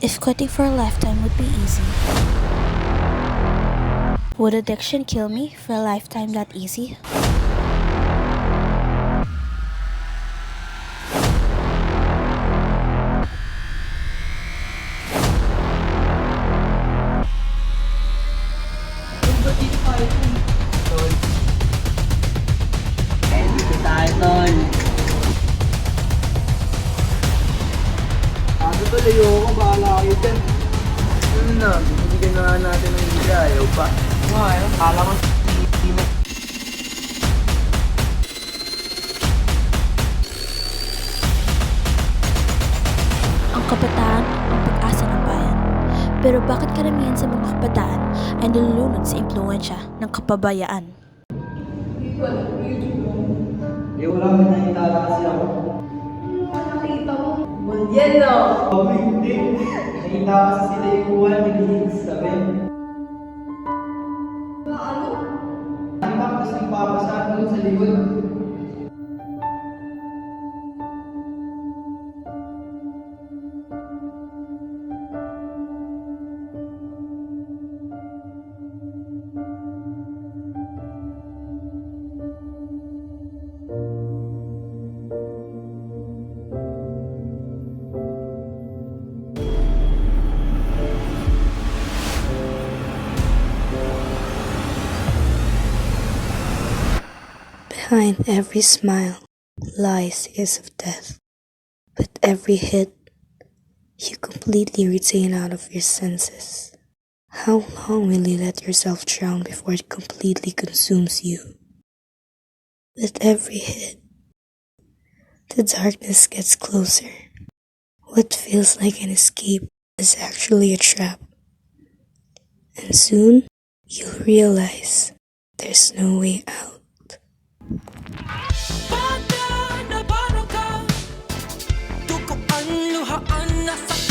If quitting for a lifetime would be easy, would addiction kill me for a lifetime that easy? Ba't dito tayo, tol? Dito tayo, tol. Ano tol, ayoko. Bahala kayo dyan. Ano na, bibigyan na nga natin ng hindi. Ayaw pa. Ayaw. Kala ko hindi mo. Ang kabataan ang pag-asa ng bayan. Pero bakit karamihan sa mga kabataan ay nalulunod sa impluensya ng kapabayaan? Hindi ko lang nakitala kasi ako. Nakita mo? Yan no! Hindi. Nakita kasi sila yung buwan, nag-hits kami. Ano? Nakita ko kasi nagpapasa doon sa likod. Behind every smile lies is of death. With every hit, you completely retain out of your senses. How long will you let yourself drown before it completely consumes you? With every hit, the darkness gets closer. What feels like an escape is actually a trap. And soon, you'll realize there's no way out. Pagka nabarang ka, duguan, luhaan, nasa